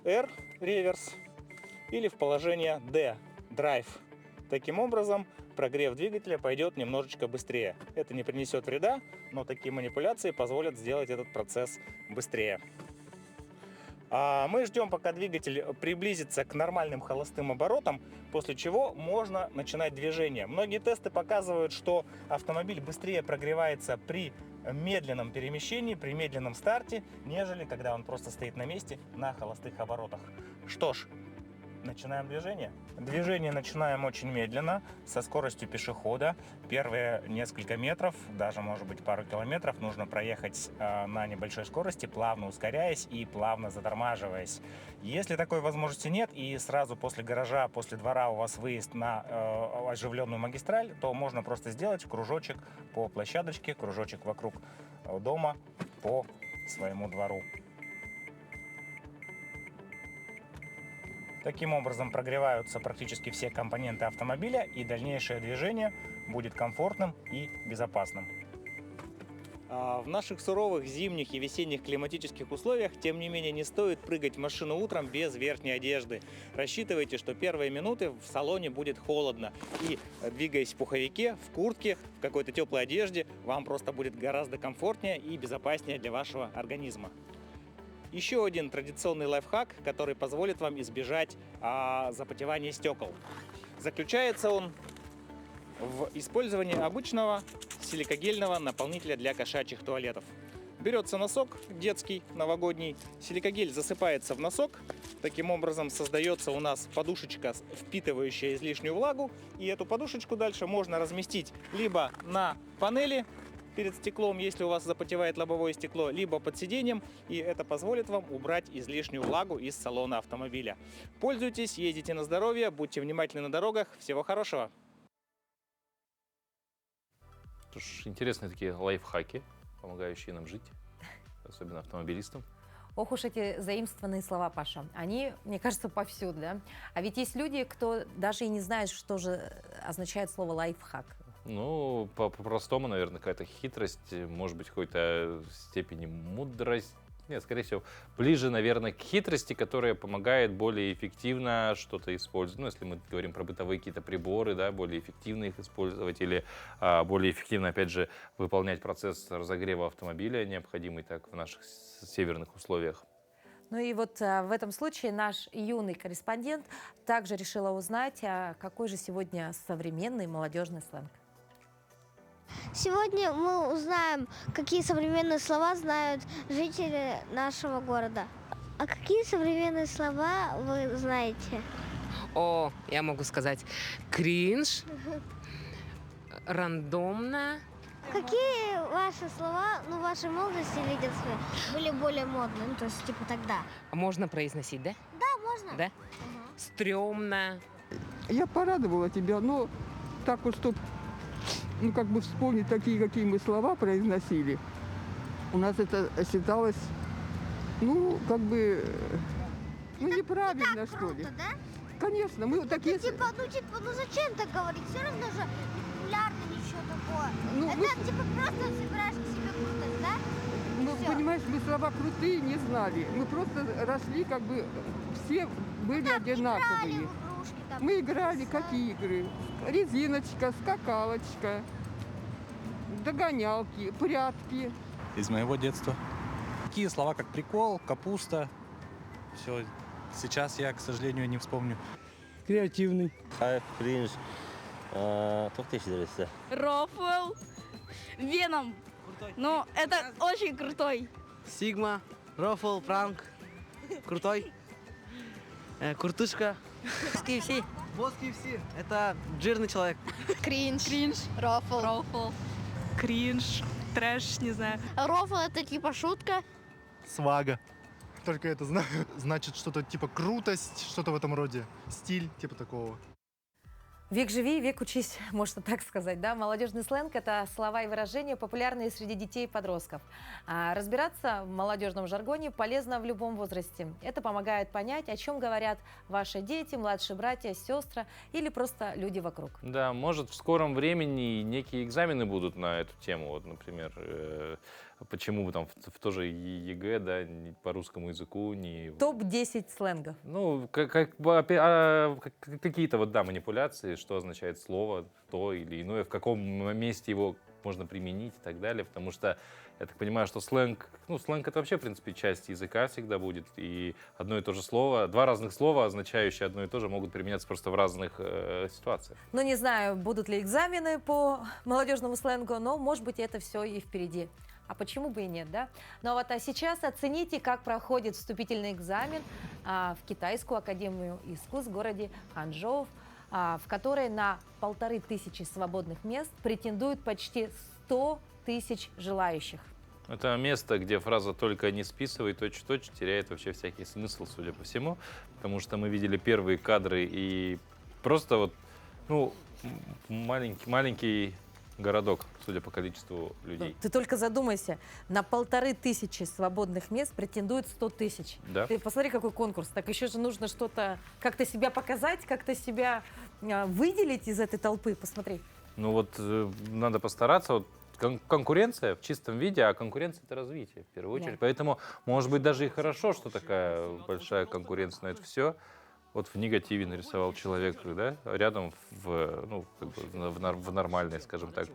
R – реверс или в положение D – драйв. Таким образом, прогрев двигателя пойдет немножечко быстрее. Это не принесет вреда, но такие манипуляции позволят сделать этот процесс быстрее. Мы ждем, пока двигатель приблизится к нормальным холостым оборотам, после чего можно начинать движение. Многие тесты показывают, что автомобиль быстрее прогревается при медленном перемещении, при медленном старте, нежели когда он просто стоит на месте на холостых оборотах. Что ж, начинаем движение. Движение начинаем очень медленно, со скоростью пешехода. Первые несколько метров, даже может быть пару километров, нужно проехать на небольшой скорости, плавно ускоряясь и плавно затормаживаясь. Если такой возможности нет и сразу после гаража, после двора у вас выезд на оживленную магистраль, то можно просто сделать кружочек по площадочке, кружочек вокруг дома по своему двору. Таким образом прогреваются практически все компоненты автомобиля, и дальнейшее движение будет комфортным и безопасным. В наших суровых зимних и весенних климатических условиях, тем не менее, не стоит прыгать в машину утром без верхней одежды. Рассчитывайте, что первые минуты в салоне будет холодно. И двигаясь в пуховике, в куртке, в какой-то теплой одежде, вам просто будет гораздо комфортнее и безопаснее для вашего организма. Еще один традиционный лайфхак, который позволит вам избежать запотевания стекол. Заключается он в использовании обычного силикогельного наполнителя для кошачьих туалетов. Берется носок детский, новогодний, силикогель засыпается в носок, таким образом создается у нас подушечка, впитывающая излишнюю влагу, и эту подушечку дальше можно разместить либо на панели перед стеклом, если у вас запотевает лобовое стекло, либо под сиденьем, и это позволит вам убрать излишнюю влагу из салона автомобиля. Пользуйтесь, ездите на здоровье, будьте внимательны на дорогах. Всего хорошего! Интересные такие лайфхаки, помогающие нам жить, особенно автомобилистам. Ох уж эти заимствованные слова, Паша. Они, мне кажется, повсюду, да? А ведь есть люди, кто даже и не знает, что же означает слово лайфхак. Ну, по-простому, наверное, какая-то хитрость, может быть, в какой-то степени мудрость. Нет, скорее всего, ближе, наверное, к хитрости, которая помогает более эффективно что-то использовать. Ну, если мы говорим про бытовые какие-то приборы, да, более эффективно их использовать или более эффективно, опять же, выполнять процесс разогрева автомобиля, необходимый так в наших северных условиях. Ну и вот в этом случае наш юный корреспондент также решила узнать, какой же сегодня современный молодежный сленг. Сегодня мы узнаем, какие современные слова знают жители нашего города. А какие современные слова вы знаете? О, я могу сказать кринж, рандомно. Какие ваши слова, в вашей молодости или детстве были более модные, то есть типа тогда? Можно произносить, да? Да, можно. Да? Стрёмно. Я порадовала тебя, но так вот, чтобы вспомнить такие, какие мы слова произносили, у нас это считалось, неправильно, что ли. Да? Конечно, мы такие... Зачем так говорить? Все равно же популярно ничего такого. Это просто собираешь к себе крутость, да? Понимаешь, мы слова крутые не знали. Мы просто росли, все были одинаковые. Мы играли, какие игры? Резиночка, скакалочка, догонялки, прятки. Из моего детства. Такие слова, как прикол, капуста. Все. Сейчас я, к сожалению, не вспомню. Креативный. Хайп, кринж. Рофл. Веном. Ну, это очень крутой. Сигма, рофл, пранк. Крутой. Куртышка. KFC. Босс KFC. Это жирный человек. Кринж. Кринж. Рофл. Рофл. Кринж. Трэш, не знаю. Рофл — это типа шутка. Свага. Только это знаю. Значит, что-то типа крутость, что-то в этом роде. Стиль, типа такого. Век живи, век учись, можно так сказать, да? Молодежный сленг – это слова и выражения, популярные среди детей и подростков. А разбираться в молодежном жаргоне полезно в любом возрасте. Это помогает понять, о чем говорят ваши дети, младшие братья, сестры или просто люди вокруг. Да, может, в скором времени некие экзамены будут на эту тему. Вот, например, почему там в тоже ЕГЭ, да, по русскому языку не... Топ-10 сленгов. Ну, какие-то вот, да, манипуляции, что означает слово, то или иное, в каком месте его можно применить и так далее, потому что я так понимаю, что сленг, сленг это вообще, в принципе, часть языка всегда будет, и одно и то же слово, два разных слова, означающие одно и то же, могут применяться просто в разных ситуациях. Ну, не знаю, будут ли экзамены по молодежному сленгу, но, может быть, это все и впереди. А почему бы и нет, да? Ну а сейчас оцените, как проходит вступительный экзамен в Китайскую академию искусств в городе Ханчжоу, в которой на 1500 свободных мест претендуют почти 100 тысяч желающих. Это место, где фраза «только не списывай точь-в-точь» теряет вообще всякий смысл, судя по всему, потому что мы видели первые кадры и просто вот, ну, маленький городок, судя по количеству людей. Ты только задумайся, на 1500 свободных мест претендуют 100 тысяч. Да. Ты посмотри, какой конкурс. Так еще же нужно что-то, как-то себя показать, как-то себя выделить из этой толпы. Посмотри. Ну вот надо постараться. Вот, конкуренция в чистом виде, а конкуренция — это развитие в первую очередь. Да. Поэтому, может быть, даже и хорошо, что такая большая конкуренция, но это все вот в негативе нарисовал человек, да, рядом в нормальной, скажем так,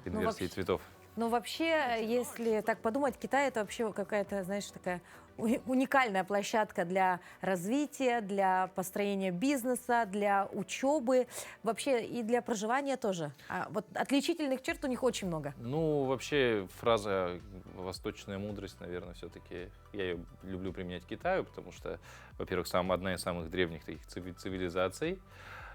инверсии цветов. Но вообще, если так подумать, Китай — это вообще какая-то, знаешь, такая уникальная площадка для развития, для построения бизнеса, для учебы, вообще и для проживания тоже. А вот отличительных черт у них очень много. Ну, вообще, фраза «восточная мудрость», наверное, все-таки я ее люблю применять к Китаю, потому что, во-первых, одна из самых древних таких цивилизаций.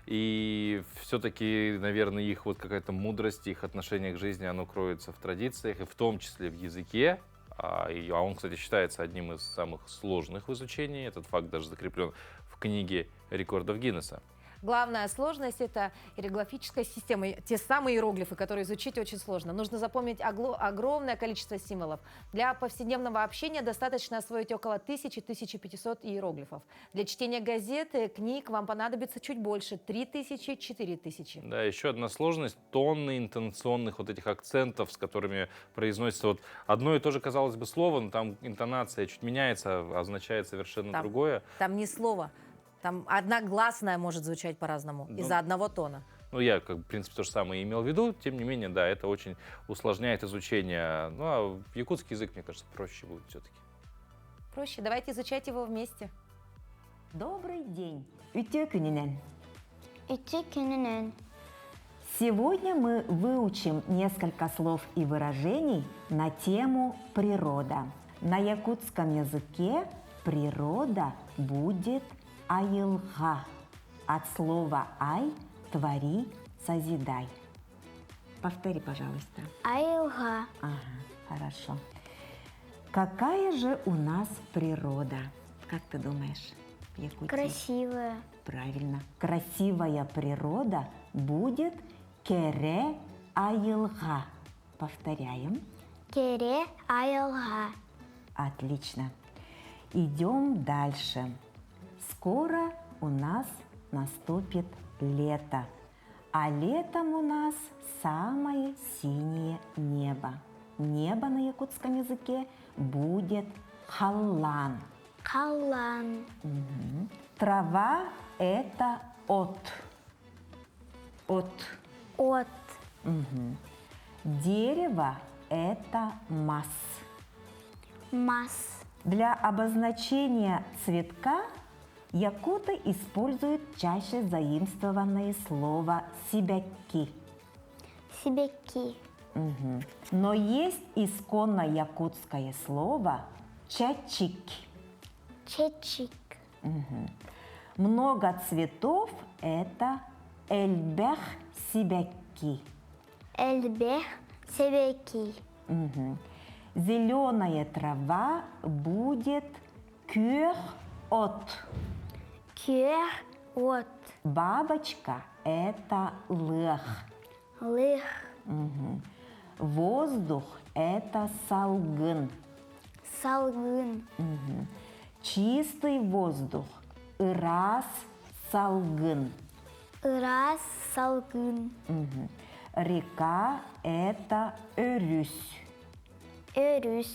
И все-таки, наверное, их вот какая-то мудрость, их отношение к жизни, оно кроется в традициях, и в том числе в языке. А он, кстати, считается одним из самых сложных в изучении. Этот факт даже закреплен в книге рекордов Гиннесса. Главная сложность — это иероглифическая система, те самые иероглифы, которые изучить очень сложно. Нужно запомнить огромное количество символов. Для повседневного общения достаточно освоить около 1000-1500 иероглифов. Для чтения газет и книг вам понадобится чуть больше — 3000-4000. Да, еще одна сложность — тонны интонационных вот этих акцентов, с которыми произносится вот одно и то же, казалось бы, слово, но там интонация чуть меняется, означает совершенно другое. Там не слово. Там одна гласная может звучать по-разному из-за одного тона. Ну, я, в принципе, то же самое имел в виду. Тем не менее, да, это очень усложняет изучение. Ну, а якутский язык, мне кажется, проще будет все-таки. Проще. Давайте изучать его вместе. Добрый день. Ütö-kyninen. Ütö-kyninen. Сегодня мы выучим несколько слов и выражений на тему «природа». На якутском языке природа будет айылға. От слова «ай» – «твори», «созидай». Повтори, пожалуйста. Айылға. Ага, хорошо. Какая же у нас природа? Как ты думаешь, в Якутии? Красивая. Правильно. Красивая природа будет кере айылға. Повторяем. Кере айылға. Отлично. Идем дальше. Скоро у нас наступит лето. А летом у нас самое синее небо. Небо на якутском языке будет халлан. Халлан. Угу. Трава – это от. От. От. Угу. Дерево – это мас. Мас. Для обозначения цветка якуты используют чаще заимствованное слово «сибяки». Сибяки. Угу. Но есть исконно якутское слово «чачик». Чечик. Угу. Много цветов – это эльбех сибяки. Эльбех сибяки. Угу. Зеленая трава будет кюр-от. Кюр-от. Бабочка – это лых. Лых. Угу. Воздух – это салгын. Салгын. Угу. Чистый воздух – ырас салгын. Ырас салгын. Угу. Река – это өрүс. Өрүс.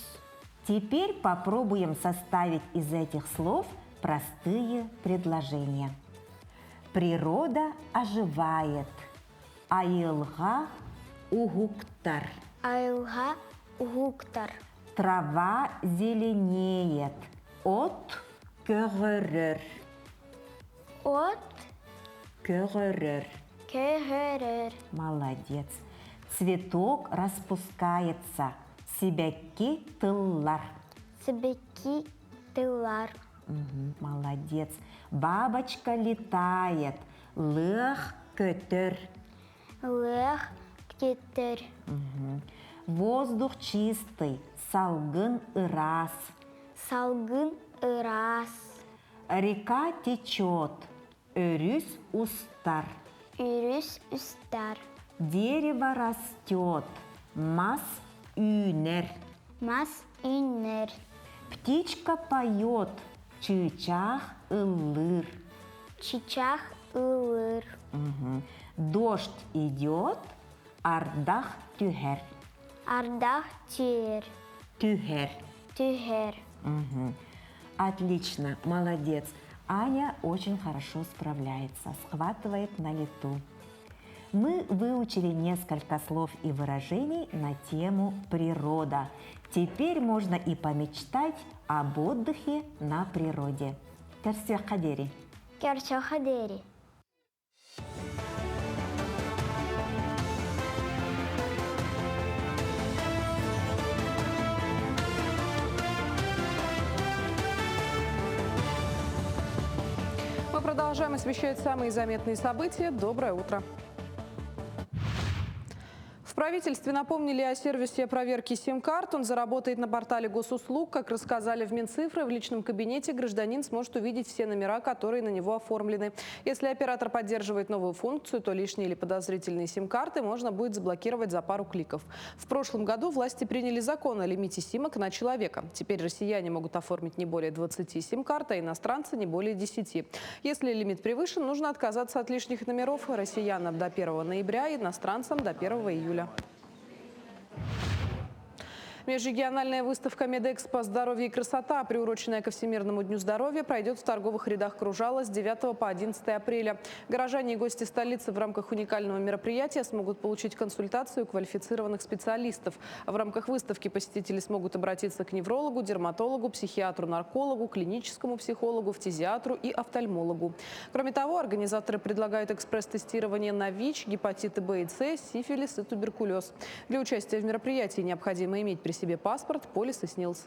Теперь попробуем составить из этих слов простые предложения. Природа оживает. Айылға угуктар. Айылға угуктар. Трава зеленеет. От көрір. От Көрір. көрір. Молодец. Цветок распускается. Себекки тыллар. Себекки тылар. Молодец. Бабочка летает. Лых көтөр. Лых кетер. Воздух чистый. Салгын ырас. Салгын ырас. Река течет. Өрүс устар. Үрүс үстар. Дерево растет. Мас үнер. Мас үнер. Птичка поет. Чычах ылыр. Чичах ылыр. Дождь идет. Ардах тюхер. Ардах тюер. Тюхер. Тюхер. Отлично, молодец. Аня очень хорошо справляется, схватывает на лету. Мы выучили несколько слов и выражений на тему природа. Теперь можно и помечтать об отдыхе на природе. Керсехадери. Керсехадери. Мы продолжаем освещать самые заметные события. Доброе утро. В правительстве напомнили о сервисе проверки сим-карт. Он заработает на портале госуслуг. Как рассказали в Минцифры, в личном кабинете гражданин сможет увидеть все номера, которые на него оформлены. Если оператор поддерживает новую функцию, то лишние или подозрительные сим-карты можно будет заблокировать за пару кликов. В прошлом году власти приняли закон о лимите симок на человека. Теперь россияне могут оформить не более 20 сим-карт, а иностранцы не более 10. Если лимит превышен, нужно отказаться от лишних номеров. Россиянам до 1 ноября, иностранцам до 1 июля. Межрегиональная выставка «Медэкспо. Здоровье и красота», приуроченная ко Всемирному дню здоровья, пройдет в торговых рядах Кружала с 9 по 11 апреля. Горожане и гости столицы в рамках уникального мероприятия смогут получить консультацию квалифицированных специалистов. В рамках выставки посетители смогут обратиться к неврологу, дерматологу, психиатру, наркологу, клиническому психологу, фтизиатру и офтальмологу. Кроме того, организаторы предлагают экспресс-тестирование на ВИЧ, гепатиты Б и С, сифилис и туберкулез. Для участия в мероприятии необходимо иметь при себе паспорт, полис и СНИЛС.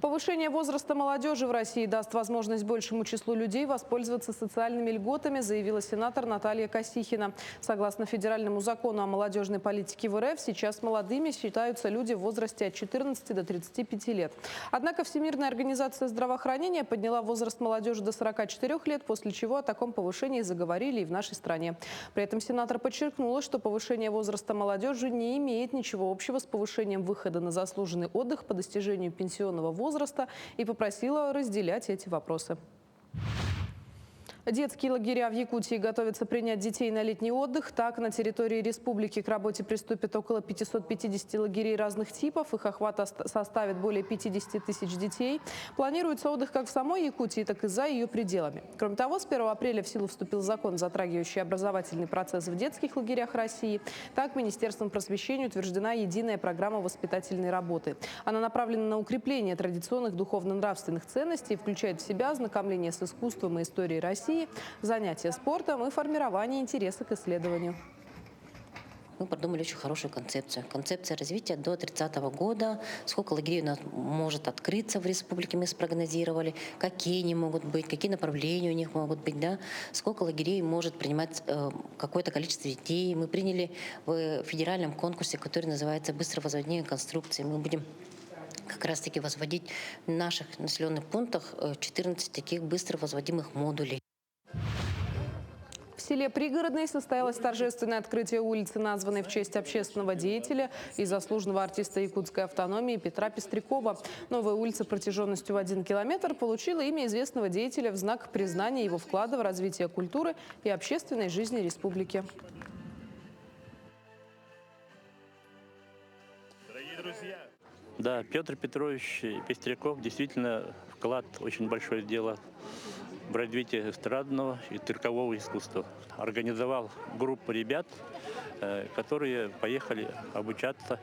Повышение возраста молодежи в России даст возможность большему числу людей воспользоваться социальными льготами, заявила сенатор Наталья Косихина. Согласно федеральному закону о молодежной политике в РФ, сейчас молодыми считаются люди в возрасте от 14 до 35 лет. Однако Всемирная организация здравоохранения подняла возраст молодежи до 44 лет, после чего о таком повышении заговорили и в нашей стране. При этом сенатор подчеркнула, что повышение возраста молодежи не имеет ничего общего с повышением выхода на заслуженный отдых по достижению пенсионного возраста и попросила разделять эти вопросы. Детские лагеря в Якутии готовятся принять детей на летний отдых. Так, на территории республики к работе приступит около 550 лагерей разных типов. Их охват составит более 50 тысяч детей. Планируется отдых как в самой Якутии, так и за ее пределами. Кроме того, с 1 апреля в силу вступил закон, затрагивающий образовательный процесс в детских лагерях России. Так, Министерством просвещения утверждена единая программа воспитательной работы. Она направлена на укрепление традиционных духовно-нравственных ценностей и включает в себя ознакомление с искусством и историей России, занятия спортом и формирование интереса к исследованию. Мы продумали очень хорошую концепцию. Концепция развития до 30 года. Сколько лагерей у нас может открыться в республике, мы спрогнозировали. Какие они могут быть, какие направления у них могут быть. Да? Сколько лагерей может принимать какое-то количество детей. Мы приняли в федеральном конкурсе, который называется «Быстро возводимые конструкции». Мы будем как раз-таки возводить в наших населенных пунктах 14 таких быстро возводимых модулей. В селе Пригородный состоялось торжественное открытие улицы, названной в честь общественного деятеля и заслуженного артиста якутской автономии Петра Пестрякова. Новая улица протяженностью в 1 километр получила имя известного деятеля в знак признания его вклада в развитие культуры и общественной жизни республики. Дорогие друзья! Да, Петр Петрович Пестряков действительно вклад очень большое дело в развитие эстрадного и циркового искусства. Организовал группу ребят, которые поехали обучаться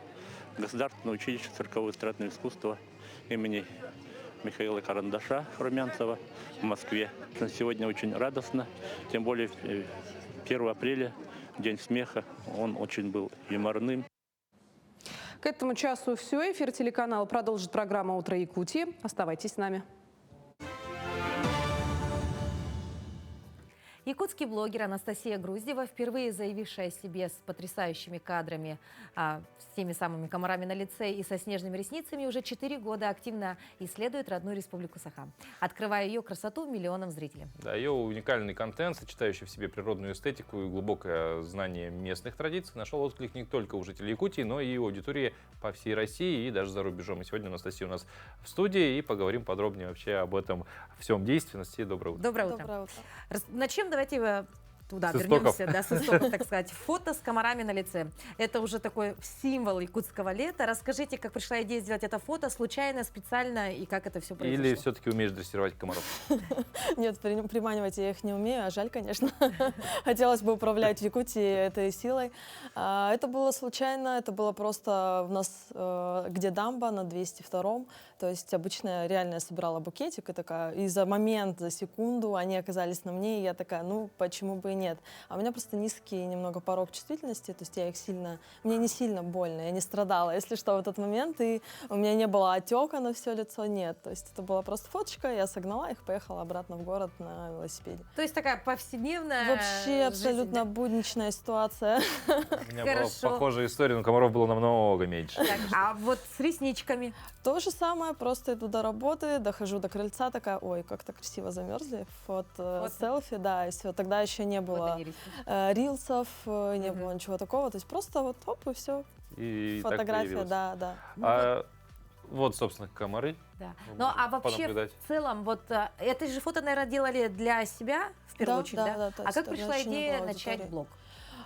в Государственное училище циркового и эстрадного искусства имени Михаила Карандаша Румянцева в Москве. Сегодня очень радостно, тем более 1 апреля, День смеха, он очень был юморным. К этому часу все. Эфир телеканала продолжит программа «Утро Якутии». Оставайтесь с нами. Якутский блогер Анастасия Груздева, впервые заявившая о себе с потрясающими кадрами, с теми самыми комарами на лице и со снежными ресницами, уже 4 года активно исследует родную республику Саха, открывая ее красоту миллионам зрителей. Да, ее уникальный контент, сочетающий в себе природную эстетику и глубокое знание местных традиций, нашел отклик не только у жителей Якутии, но и у аудитории по всей России и даже за рубежом. И сегодня Анастасия у нас в студии, и поговорим подробнее вообще об этом всем действенности. Доброе утро. Доброе утро. Доброе утро. Начнем, давайте туда С истоков. вернемся, да, с истоков, так сказать. Фото с комарами на лице. Это уже такой символ якутского лета. Расскажите, как пришла идея сделать это фото, случайно, специально, и как это все произошло? Или все-таки умеешь дрессировать комаров? Нет, приманивать я их не умею, а жаль, конечно. Хотелось бы управлять в Якутии этой силой. Это было случайно, это было просто у нас, где дамба, на 202-м. То есть обычно реально я собирала букетик, и такая, и за момент, за секунду они оказались на мне, и я такая, ну, почему бы и нет. А у меня просто низкий немного порог чувствительности, то есть я их сильно, мне не сильно больно, я не страдала, если что, в этот момент, и у меня не было отека на все лицо, нет. То есть это была просто фоточка, я согнала их, поехала обратно в город на велосипеде. То есть такая повседневная Вообще жизнь, абсолютно да? будничная ситуация. У меня была похожая история, но комаров было намного меньше. Так, а вот с ресничками? То же самое, просто иду до работы, дохожу до крыльца, такая, ой, как-то красиво замерзли. Селфи, да, и все. Тогда еще не было рилсов, не было ничего такого. То есть просто вот оп, и все. И фотография, да. Вот, собственно, комары. Да. Ну, а вообще, в целом, вот это же фото, наверное, делали для себя, в первую очередь, да? А как пришла идея начать блог?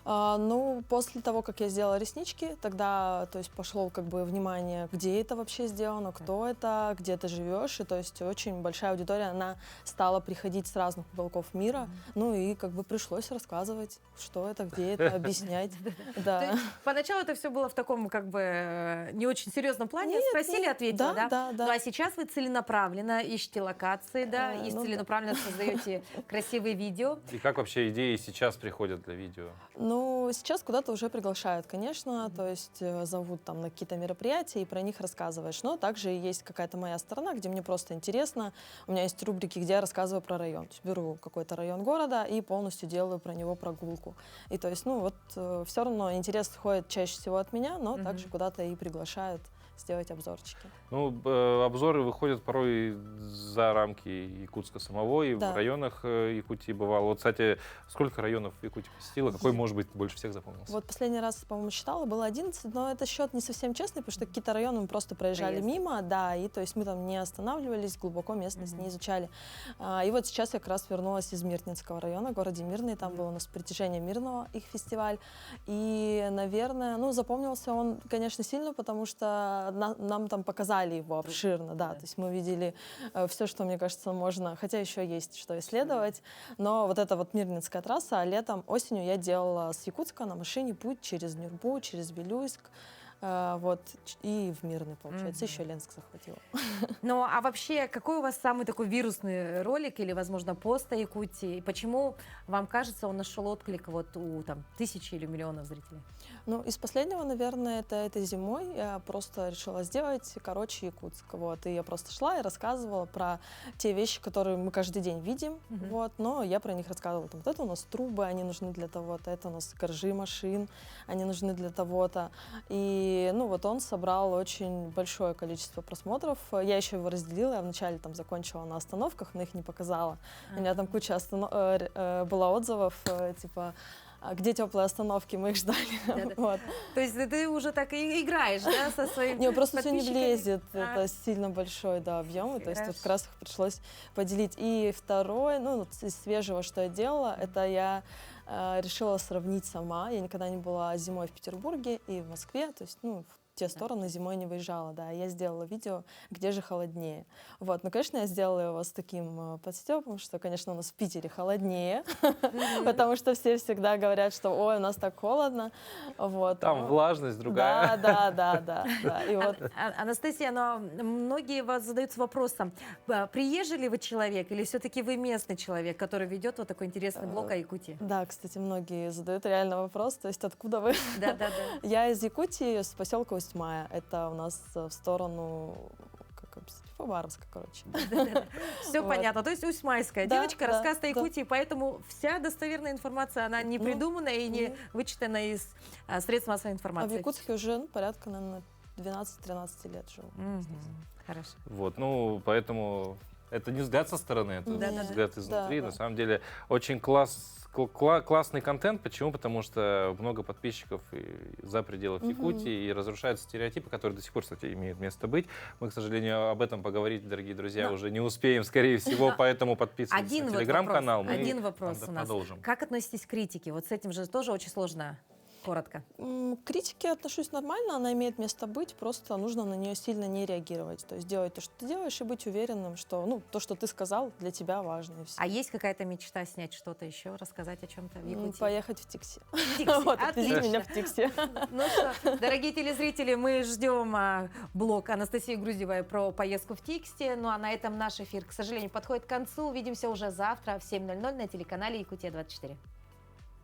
Ну, после того, как я сделала реснички, тогда, то есть, пошло как бы внимание, где это вообще сделано, кто это, где ты живешь, и то есть очень большая аудитория, она стала приходить с разных уголков мира, ну и как бы пришлось рассказывать, что это, где это, объяснять. Да. Поначалу это все было в таком как бы не очень серьезном плане, спросили, ответила, да? Ну, а сейчас вы целенаправленно ищете локации, да, и целенаправленно создаете красивые видео. И как вообще идеи сейчас приходят для видео? Ну, сейчас куда-то уже приглашают, конечно, то есть зовут там на какие-то мероприятия и про них рассказываешь. Но также есть какая-то моя сторона, где мне просто интересно. У меня есть рубрики, где я рассказываю про район. То есть беру какой-то район города и полностью делаю про него прогулку. И то есть, ну вот, все равно интерес ходит чаще всего от меня, но также куда-то и приглашают сделать обзорчики. Ну, обзоры выходят порой за рамки Якутска самого, и в районах Якутии бывало. Вот, кстати, сколько районов в Якутии посетила? Какой, может быть, больше всех запомнился? Вот последний раз, по-моему, считала, было 11, но это счет не совсем честный, потому что какие-то районы мы просто проезжали мимо, да, и то есть мы там не останавливались, глубоко местность не изучали. И вот сейчас я как раз вернулась из Мирнинского района, в городе Мирный, там был у нас «Притяжение мирного», их фестиваль, и, наверное, ну, запомнился он, конечно, сильно, потому что нам там показали его обширно, да, то есть мы видели все, что, мне кажется, можно, хотя еще есть что исследовать, но вот эта вот Мирнинская трасса, а летом, осенью я делала с Якутска на машине путь через Нюрбу, через Вилюйск, вот, и в Мирный, получается, еще Ленск захватила. Ну, а вообще, какой у вас самый такой вирусный ролик или, возможно, пост о Якутии? И почему, вам кажется, он нашел отклик вот у там тысячи или миллионов зрителей? Ну, из последнего, наверное, это этой зимой я просто решила сделать, короче, Якутск, вот, и я просто шла и рассказывала про те вещи, которые мы каждый день видим, вот, но я про них рассказывала, там, вот это у нас трубы, они нужны для того-то, это у нас коржи машин, они нужны для того-то, и, ну, вот он собрал очень большое количество просмотров, я еще его разделила, я вначале там закончила на остановках, но их не показала, у меня там куча было отзывов, типа, где теплые остановки, мы их ждали. Вот. То есть ты уже так и играешь, да, со своими Не, просто все не влезет, это сильно большой, да, объем, то есть тут как раз их пришлось поделить. И второе, ну, из свежего, что я делала, это я решила сравнить сама, я никогда не была зимой в Петербурге и в Москве, то есть, ну, в те стороны зимой не выезжала, да, я сделала видео, где же холоднее. Вот, ну, конечно, я сделала его с таким подстёпом, что, конечно, у нас в Питере холоднее, потому что все всегда говорят, что, ой, у нас так холодно, вот. Там влажность другая. Да. И вот. Анастасия, но многие вас задаются вопросом, приезжий ли вы человек или все-таки вы местный человек, который ведет вот такой интересный блог о Якутии? Да, кстати, многие задают реально вопрос, то есть откуда вы? Да. Я из Якутии, с поселка Усть-Мая. Это у нас в сторону... Как объяснить? Хабаровска, короче. Все Вот. понятно. То есть Усть-Майская Да, девочка да, рассказывает о да. Якутии, поэтому вся достоверная информация, она не Ну, придумана и не ну. вычитана из средств массовой А в информации. Якутске уже порядка, наверное, 12-13 лет живу. Хорошо. Вот, ну, поэтому это не взгляд со стороны, это Да-да-да. взгляд изнутри. Да, На да. самом деле очень классный контент. Почему? Потому что много подписчиков за пределов Мгм. Якутии и разрушают стереотипы, которые до сих пор, кстати, имеют место быть. Мы, к сожалению, об этом поговорить, дорогие друзья, Но- уже не успеем, скорее всего, поэтому подписывайтесь Один на вот телеграм-канал. вопрос, Мы один вопрос там у нас. продолжим. Как относитесь к критике? Вот с этим же тоже очень сложно. Коротко. К критике отношусь нормально, она имеет место быть, просто нужно на нее сильно не реагировать. То есть делать то, что ты делаешь, и быть уверенным, что ну, то, что ты сказал, для тебя важно. И всё. А есть какая-то мечта снять что-то еще, рассказать о чем-то в Якутии? Поехать в Тикси. Тикси. Вот, отвези Отлично. меня в Тикси. Ну что, дорогие телезрители, мы ждем блог Анастасии Груздевой про поездку в Тикси. Ну а на этом наш эфир, к сожалению, подходит к концу. Увидимся уже завтра в 7:00 на телеканале Якутия 24.